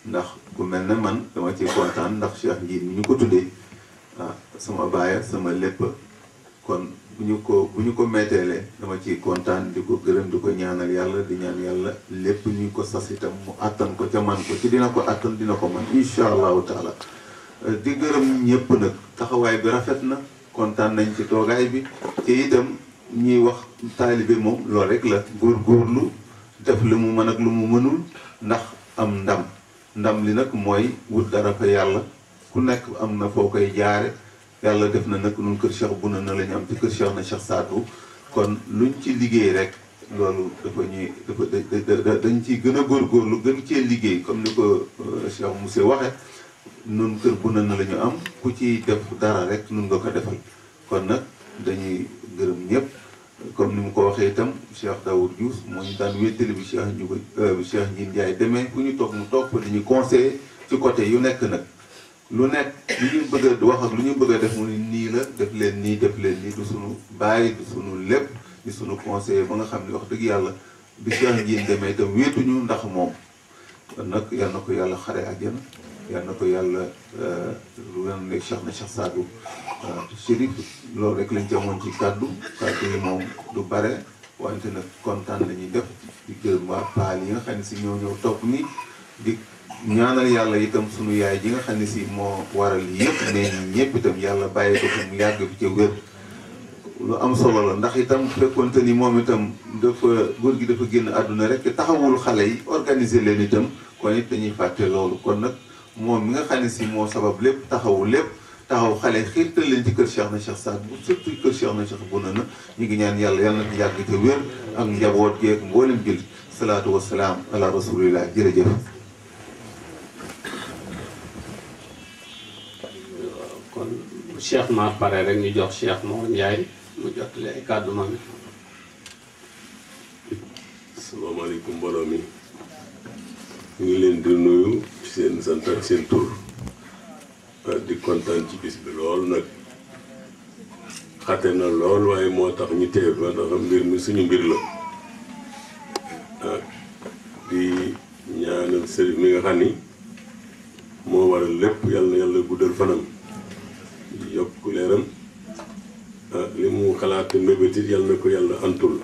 ndax ku mel ne man dama ci kontaan ndax Cheikh Ndiir mi ñu ko tuddee sama baaya sama lépp kon bu ñu ko metteelee dama ciy kontaan di ko gërëm di ko ñaanal yàlla di ñaan yàlla lépp ñu ko sas itam mu àttan ko ca man ko ci dina ko àttan dina ko man incha allahu taala di gërëm ñëpp nag taxawaay bi rafet na kontaan nañ ci toogaay bi te itam ñuy wax taalibe moom loolu rek la góorgóorlu def lu mu mën ak lu mu mënul ndax am ndam li nag mooy wut dara fa yàlla ku nekk am na foo koy jaare yàlla def na nag nun kër Cheikh Bouna na la ñu am ci kër Cheikh na Cheikh Sadou kon luñ ci liggéey rek loolu dañ ciy gën a góorgóorlu gën cee liggéey comme ni ko Cheikh Moussa waxe nun kër Bouna na la ñu am ku ci def dara rek nun nga ko defal kon nag dañuy gërëm ñëpp comme ni mu ko waxee itam Cheikh Daoud Diouf moo ñu daan wéttali bi Cheikh Ndiin Ndiaye demee fu ñu toog mu toog fa dañuy conseiller ci côté yu nekk nag lu nekk lu ñu bëgg a wax ak lu ñu bëgg a def mu nii la def leen nii du suñu bàyyi du suñu lépp di suñu conseiller ba nga xam ne wax dëgg yàlla bi Cheikh Ndiin demee itam wéetuñu ndax moom kon nag yal na ko yàlla xare àjjana yal na ko yàlla lu leen nekk Cheikh na Cheikh Sadou Chérif loolu rek lañ ci amoon ci kàddu yi moom du bare wante nag kontaan lañuy def di gërëm waa paal yi nga xam ne si ñoo ñëw topp ni di ñaanal yàlla itam sunu yaay ji nga xam ne si moo waral yëpp mais ñëpp itam yàlla bàyyi ko fi mu yàgg fi ca wér lu am solo la ndax itam fekkonte ni moom itam góor gi dafa génn àdduna rek taxawul xale yi organiser leen itam kon it dañuy fàtte loolu kon nag moom mi nga xam ne si moo sabab lépp taxawu lépp taxaw xale xiirtal leen ci kër Cheikh na Cheikh Sadou surtout kër Cheikh na Cheikh Bouna na ñu ngi ñaan yàlla na fi yàgg te wér ak njaboot geeg mboolem jullit salaatu wasalaam ala rasulillah jërëjëf. kon Cheikh ma pare rek ñu jox Cheikh Mor Ndiaye mu jottali ay kàddu moom it. asalaamaaleykum mbooloo mi ñu ngi leen di nuyu seen sant ak seen tur. di kontaan ci bis bi lool nag xate na lool waaye moo tax ñu teew fa ndax mbir mi suñu mbir la di ñaanal sëriñ mi nga xam ni moo waral lépp yàlla na yàlla guddal fanam di yokk leeram li mu xalaat mbébét it yàlla na ko yàlla antul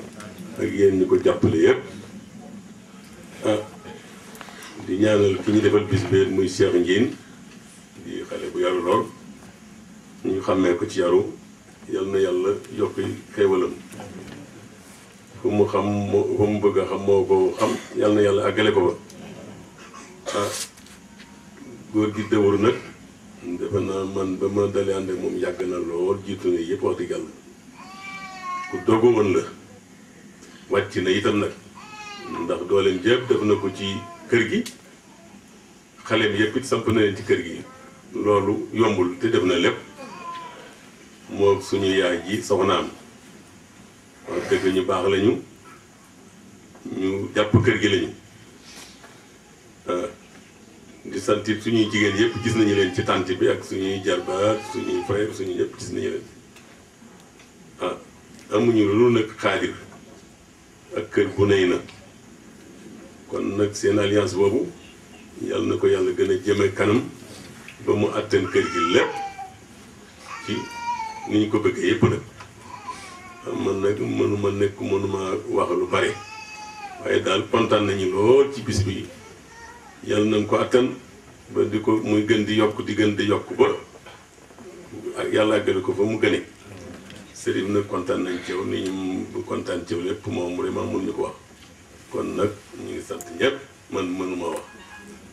ak yéen ñi ko jàppale yépp di ñaanal ki ñu defal bis bi muy Cheikh Ndiin di xale bu yaru lool ñu xàmmee ko ci yaru yal na yàlla yokk xéewalam fu mu bëgg a xam moo ko xam yal na yàlla àggale ko ba góor gi dëwër nag defe naa man ba ma dalee ànd ak moom yàgg na lool jiitu na yëpp wax dëgg yàlla ku dogu woon la wàcc na itam nag ndax dooleem jépp def na ko ci kër gi xale bi yëpp it samp na leen ci kër gi loolu yombul te def na lépp moo suñu yaay ji soxnaam wax dëgg ñu baax lañu ñu jàpp kër gi lañu di sant it suñuy jigéen yëpp gis nañu leen ci tànt bi ak suñuy jarbaat suñuy frère suñu yëpp gis nañu leen amuñu lu nag xaadir ak kër bu ney na kon nag seen alliance boobu yàlla na ko yàlla gën a jëme kanam ba mu àttan kër gi lépp ci ni ñu ko bëggee yëpp nag man nag mënuma wax lu bare waaye daal kontaan nañu lool ci bis bi yàlla nañ ko àttan ba di ko muy gën di yokk ba ak yàlla àggale ko fa mu gëne sëriñ nag kontaan nañ ci yow ni ñu kontaan ci yow lépp moom vraiment mënuñu ko wax kon nag ñu ngi sant ñëpp man mënuma wax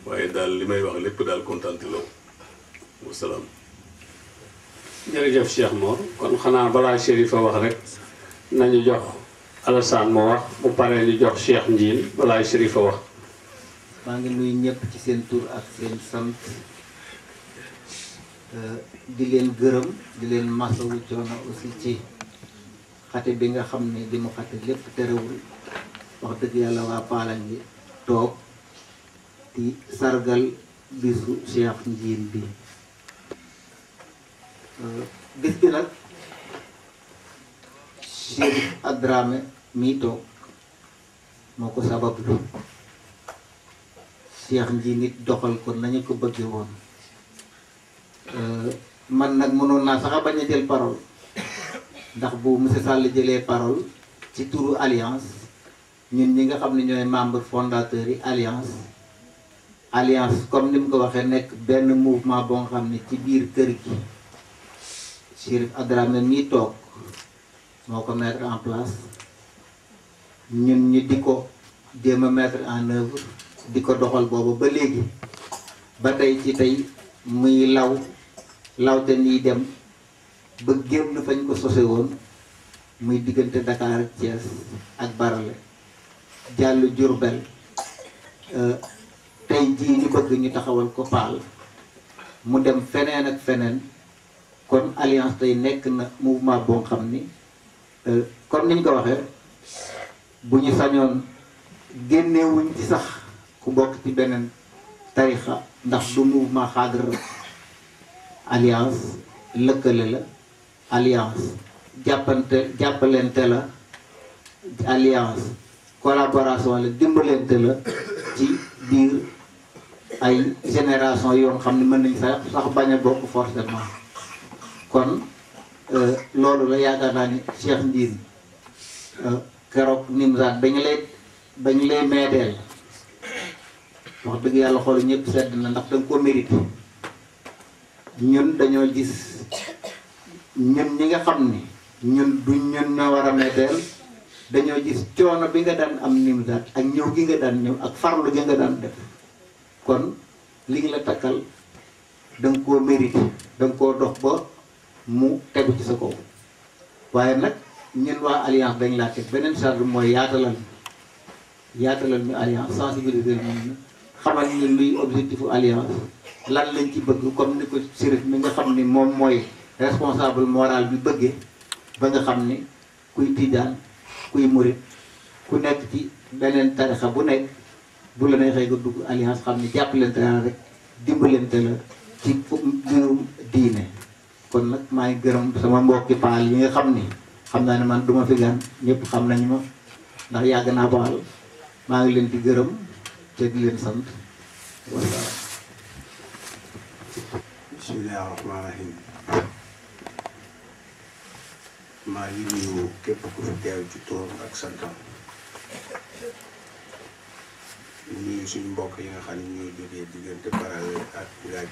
waaye daal li may wax lépp daal kontaan te law wasalaam. jërëjëf Cheikh Mor kon xanaa balaa Chérif a wax rek nañu jox Alassane moo wax bu paree ñu jox Cheikh Ndiin balaa Chérif a wax. maa ngi nuyu ñëpp ci seen tur ak seen sant di leen gërëm di leen masawu coono aussi ci xate bi nga xam ne di mu xate lépp terewul wax dëgg yàlla waa Paalan bi toog di sargal bisu Cheikh Ndiin bi bis bi nag Chérif Adramé mii toog moo ko sabablu Cheikh Ndiine nit doxal ko nañu ko bëgge woon man nag mënoon naa sax a bañ a jël parole ndax bu monsieur Sall jëlee parole ci turu alliance ñun ñi nga xam ne ñooy membre fondateur yi alliance comme ni mu ko waxee nekk benn mouvement boo nga xam ne ci biir kër gi Chérif Adramé mii toog moo ko mettre en place ñun ñi di ko jéem a mettre en œuvre di ko doxal boobu ba léegi ba tey ci tey muy lawte nii dem ba génn fañ ko sose woon muy diggante Dakar ak Thiès ak Barale jàll Diourbel tey jii ñu bëgg ñu taxawal ko Paal mu dem feneen ak feneen kon alliance tey nekk na mouvement boo xam ni comme niñ ko waxee bu ñu sañoon génnewuñ ci sax ku bokk ci beneen tarixa ndax du mouvement xaadar alliance lëkkale la alliance jàppalente la alliance collaboration la dimbalente la ci biir ay génération yoo xam ne mën nañ sax bañ a bokk forcément kon loolu la yaakaar naa ni Cheikh Ndiine keroog Nimzaat bañ lay meedeel wax dëgg yàlla xool ñëpp sedd na ndax danga ko mérité ñun dañoo gis ñun ñi nga xam ni ñun ñoo war a meedeel dañoo gis coono bi nga daan am Nimzaat ak ñëw gi nga daan ñëw ak farlu gi nga daan def kon li nga la takkal danga koo mérité danga koo dox ba mu tegu ci sa kaw waaye nag ñun waa alliance dañ laa teg beneen charge mooy yaatalal ñu alliance sensibiliser ñu xamal ni luy objectifu alliance lan lañ ci bëgg comme ni ko Chérif mi nga xam ni moom mooy responsable moral bi bëggee ba nga xam ni kuy tijaan kuy murit ku nekk ci beneen tarixa bu nekk bu la neexee nga dugg alliance xam ni jàppalante la rek dimbalante la ci mbirum diine kon nag maa ngi gërëm sama mbokki paal yi nga xam ni xam naa ne man duma fi gan ñëpp xam nañu ma ndax yàgg naa paal maa ngi leen di gërëm te di leen sant wasalaam. bismillaahi rahmaani rahiim. maa ngi nuyu képp ku fi teew ci turam ak santam. nuyu suñu mbokk yi nga xam ne ñoo jógee diggante Barale ak Ngaaj.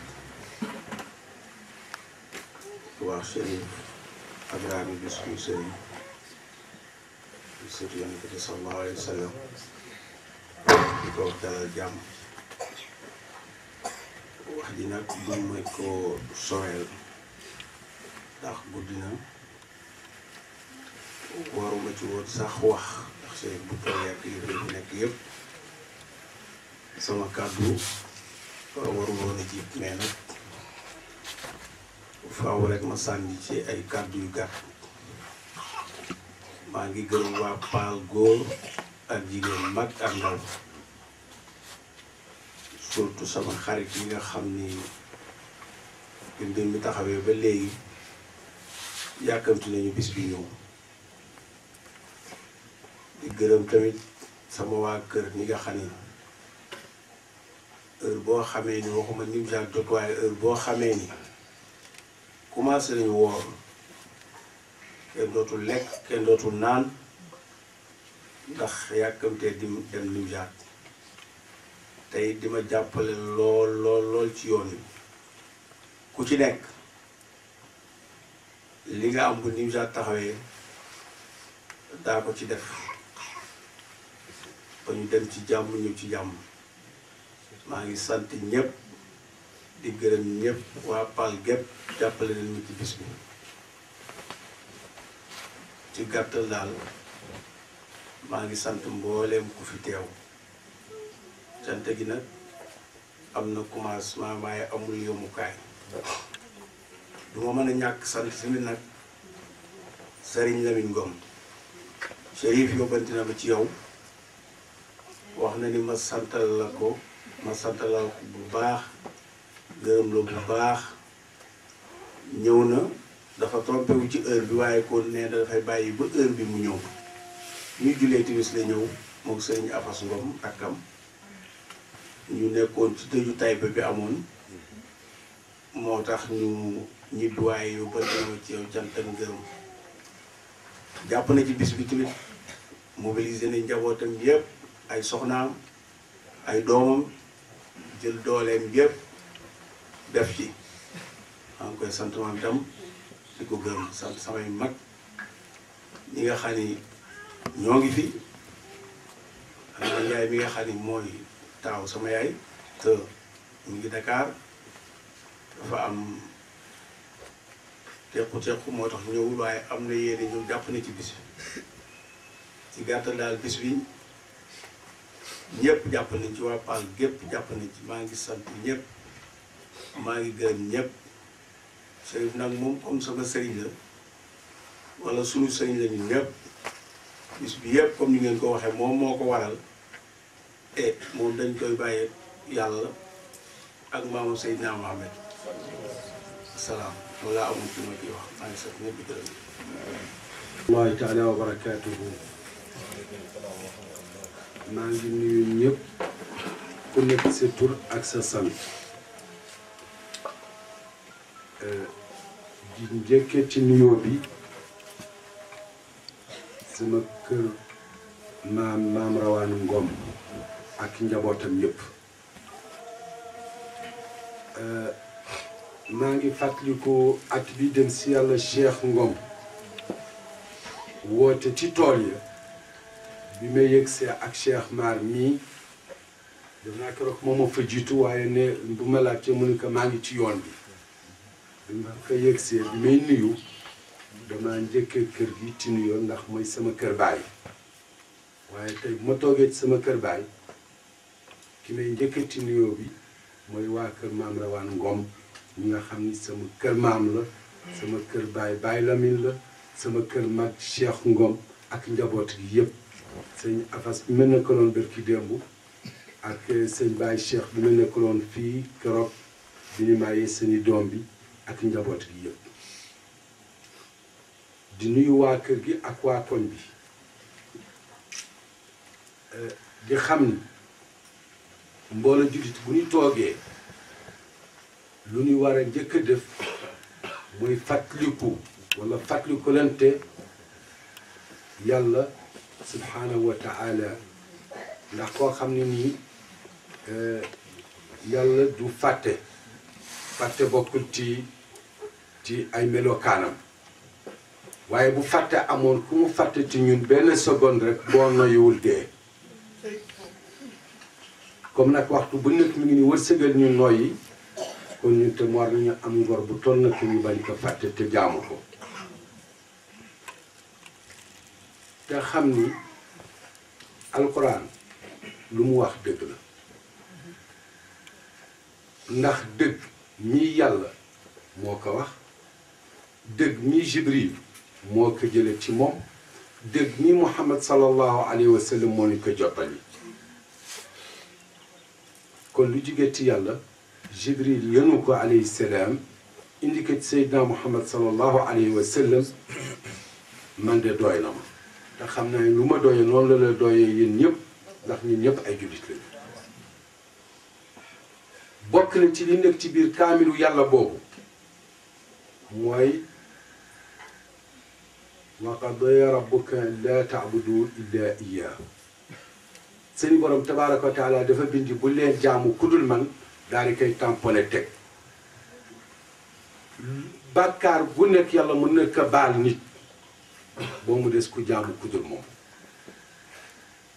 wax Chérif Adramé bi suñu sëriñ surtout Yonent bi sallallahu alayhi wa sallam di ko wax dalal jàmm. wax ji nag bu ma ko soreel ndax guddi na waruma ci woon sax wax ndax Chérif bu toogee ak yi fi nekk yëpp sama kàddu warul woon a jiit mais nag faaw rek ma sànni ci ay kàddu yu gàtt. maa ngi gërëm waa Paal góor ak jigéen mag ak ndaw surtout sama xarit yi nga xam ni mbir mi taxawee ba léegi yàkkamti nañu bis bi ñëw. di gërëm tamit sama waa kër ñi nga xam ni heure boo xamee ni waxuma Nimzaat jot waaye heure boo xamee ni commencé nañu woor kenn dootul lekk kenn dootul naan ndax yàkkamtee di dem Nimzaat tey di ma jàppale lool ci yoon wi ku ci nekk li nga am bu Nimzaat taxawee daa ko ci def ba ñu dem ci jàmm ñu ci jàmm. maa ngi sant ñëpp di gërëm ñëpp waa Paal gépp jàppale nañu ci bis bi ci gàttal daal maa ngi sant mbooleem ku fi teew sant gi nag am na commencement waaye amul yomukaay du ma mën a ñàkk sant tamit nag Serigne Lamine Ngom Chérif yóbbante na ma ci yow wax na ni ma santal la ko bu baax gërëm la bu baax ñëw na dafa trompé wu ci heure bi waaye kon ne dafay bàyyi ba heure bi mu ñëw ñu julee timis la ñëw moom sëriñ Afas Ngom rakkam ñu nekkoon ci dëju Taïba bi amoon moo tax ñu ñibbiwaay yu bëri na ci yow cant ak ngërëm jàpp na ci bis bi tamit mobilisé na njabootam yëpp ay soxnaam ay doomam jël dooleem yëpp def ci maa ngi koy sant moom itam di ko gërëm sant samay mag ñi nga xam ni ñoo ngi fi am na yaay mi nga xam ni mooy taaw sama yaay te mu ngi Dakar dafa am tequ moo tax ñëwul waaye am na yéene ñëw jàpp na ci bis bi ci gàttal daal bis bi ñëpp jàpp nañ ci waa Paal gépp jàpp nañ ci maa ngi sant ñëpp maa ngi gërëm ñëpp Chérif nag moom comme sama sëriñ la wala sunu sëriñ la ñun ñëpp bis bi yëpp comme ni ngeen ko waxee moom moo ko waral et moom dañ koy bàyyee yàlla ak maamu Seydina Mohamed salaam loolu laa amul ci ma kii wax maa ngi sant ñëpp di gërëm. Allahi taala wa barakaatuhu. maa ngi nuyu ñëpp ku nekk sa tur ak sa sant di njëkkee ci nuyoo bi sama kër maam Rawane Ngom ak njabootam yëpp maa ngi fàttaliku at bi dem si yàlla Cheikh Ngom woote ci tool ya bi may yëgsee ak Cheikh Mar mii def naa keroog moom moo fa jiitu waaye ne bu ma laajte mu ne ko maa ngi ci yoon bi ma fa yëgsee bi may nuyu dama njëkkee kër gi ci nuyoo ndax mooy sama kër baay waaye tey bu ma toogee ci sama kër baay ki may njëkkee ci nuyoo bi mooy waa kër maam Rawane Ngom ñi nga xam ni sama kër maam la sama kër baay Baay Lamine la sama kër mag Cheikh Ngom ak njaboot gi yëpp sëñ Afas bi ma nekkaloon bërki démb ak sëñ Baye Cheikh bi ma nekkaloon fii keroog bi ñu mayee seeni doom bi ak njaboot gi yëpp di nuyu waa kër gi ak waa koñ bi di xam ni mbooloo jullit bu ñu toogee lu ñu war a njëkk a def muy fàttaliku wala fàttalikulante yàlla subhanahu wa ta'ala ndax koo xam ne nii yàlla du fàtte bokkul ci ay melokaanam waaye bu fàtte amoon ku mu fàtte ci ñun benn seconde rek boo noyuwul dee comme nag waxtu bu nekk mi ngi ni wërsëgal ñu noyyi kon ñun tam war nañu am ngor bu toll na ñu bañ ko fàtte te jaamu ko te xam ni alquran lu mu wax dëgg la ndax dëgg mii yàlla moo ko wax dëgg mii Jibril moo ko jële ci moom dëgg mii Muhammad sallallahu alayhi wa sallam moo ni ko jottali kon lu jóge ci yàlla Jibril yenu ko alayhi salaam indi ko ci Seydina Muhammad sallallahu alayhi wa sallam man de doy na ma te xam naa lu ma doyee noonu la la doyee yéen ñëpp ndax ñun ñëpp ay jullit lañu bokk na ci li nekk ci biir kaamilu yàlla boobu mooy wa qadaa rabbuka laa ta'budu illa iyyaahu seen borom tabaaraka wa taala dafa bindi bu leen jaamu kudul man daal di koy tamponné teg bàkkaar bu nekk yàlla mën na ko baal nit boo mu des ku jaamu kudul moom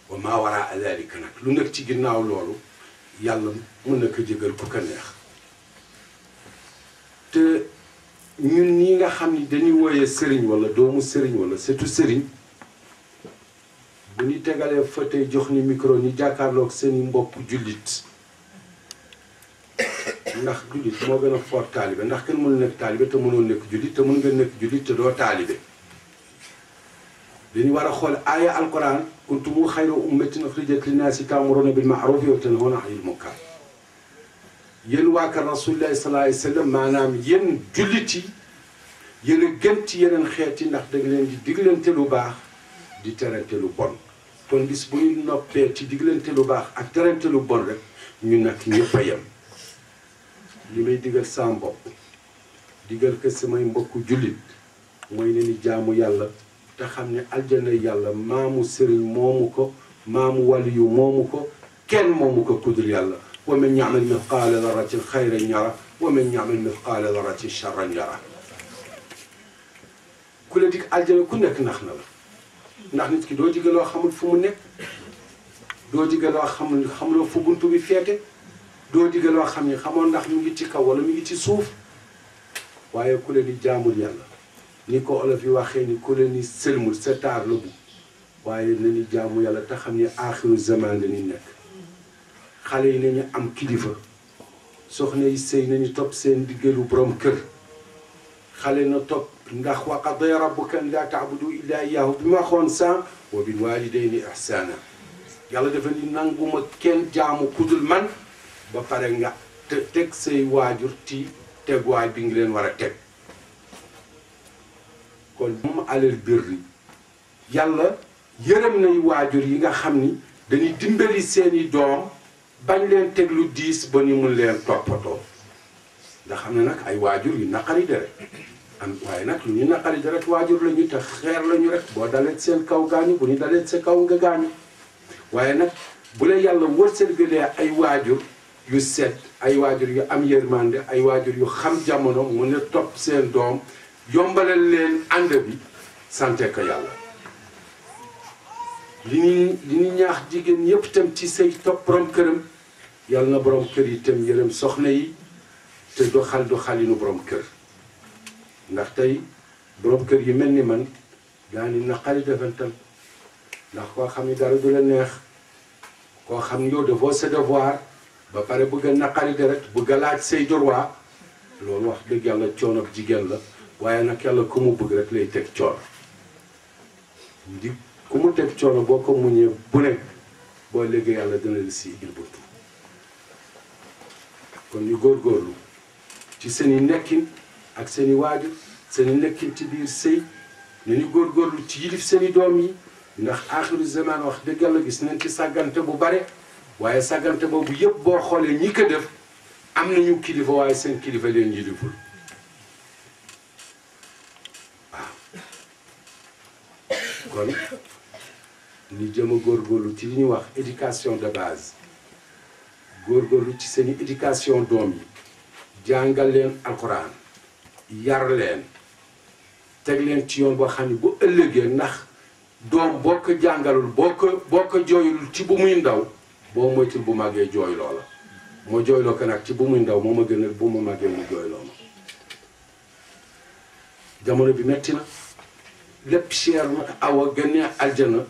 wa maa waraa zaalika nag lu nekk ci ginnaaw loolu yàlla mën na ko jégal ku ko neex te ñun ñi nga xam ni dañuy wooyee sëriñ wala doomu sëriñ wala setu sëriñ bu ñu tegalee fa tey jox ni micro ñu jàkkaarloog seeni mbokk jullit ndax jullit moo gën a fort taalibe ndax kenn mënul nekk taalibe te mënoo nekk jullit te mën nga nekk jullit te doo taalibe dañu war a xool aaya alquran kuntum xayra ummatin uxrijat linnaasi ta'muruuna bil ma'ruufi wa tanhawna anil munkar yéen waa kër rasulillahi sallallahu alayhi wa sallam maanaam yéen jullit yi yéen a gën ci yeneen xeet yi ndax da nga leen di diglante lu baax di terante lu bon kon bis bu ñu noppee ci diglante lu baax ak terante lu bon rek ñu nag ñëpp a yem li may digal sama bopp digal ko samay mbokku jullit mooy ne ni jaamu yàlla te xam ne aljana yàlla maamu sëriñ moomu ko maamu waliyu moomu ko kenn moomu ko kudul yàlla wa man ya'mal mithqaala darratin xayran yara wa man ya'mal mithqaala darratin charran yara ku la dig aljana ku nekk nax na la ndax nit ki doo digga loo xamul fu mu nekk doo digga loo xamuloo fu buntu bi feete doo digga loo xam ne xamoon ndax mu ngi ci kaw wala mu ngi ci suuf waaye ku la di jaamul yàlla ni ko olof yi waxee ni ku la ni sëlmul sa taar la bu waaye na ni jaamu yàlla te xam ne aaxiru zaman la ni nekk xale yi nañu am kilifa soxna yi sëy nañu topp seen diggalu borom kër xale na topp ndax wa qadaa rabbuka an laa ta'budu illaa iyyaahu bi ma xoon sànq wa bil waalidayni ihsaana yàlla dafa ni nanguma kenn jaamu kudul man ba pare nga teg say waajur ci teguwaay bi nga leen war a teg kon moom alal birri yàlla yërëm nay waajur yi nga xam ni dañuy dimbali seeni doom bañ leen teg lu diis ba ni mun leen toppatoo ndax xam ne nag ay waajur yu naqari deret am waaye nag lu ñu naqari deret waajur la ñu te xeer la ñu rek boo dalee seen kaw gaañu bu ñu dalee sa kaw nga gaañu waaye nag bu la yàlla wërsëgalee ay waajur yu set ay waajur yu am yërmande ay waajur yu xam jamono mun a topp seen doom yombalal leen ànd bi sante ko yàlla li ñu ñaax jigéen yépp itam ci say topp borom këram yàlla na borom kër yi itam yërëm soxna yi te doxalinu borom kër ndax tey borom kër yi mel ni man daa ni naqari defantal ndax koo xam ni dara du la neex koo xam ni yow defoo sa devoir ba pare bëgg a naqari deret bëgg a laaj say droit loolu wax dëgg yàlla coono ak jigéen la waaye nag yàlla ku mu bëgg rek lay teg coono di ku mu teg coono boo ko muñee bu nekk boo léegi yàlla dina la si il buntu kon ñu góorgóorlu ci seen i nekkin ak seen i waajur seen i nekkin ci biir sëy nañu góorgóorlu ci yilif seen i doom yi ndax aaxiru zaman wax dëgg yàlla gis nañ ci sàggante bu bare waaye sàggante boobu yëpp boo xoolee ñi ko def am nañu kilifa waaye seen kilifa leen yiliful waaw kon ñu jëm a góorgóorlu ci li ñuy wax éducation de base góorgóorlu ci seen i éducation doom yi jàngal leen alxuraan yar leen teg leen ci yoon boo xam ne bu ëllëgee ndax doom boo ko jàngalul boo ko jooyul ci bu muy ndaw boo moytul bu màggee jooy loola moo jooyloo ko nag ci bu muy ndaw moo ma gënal bu ma màggee mu jooyloo ma jamono bi metti na lépp cher na awa gënee aljana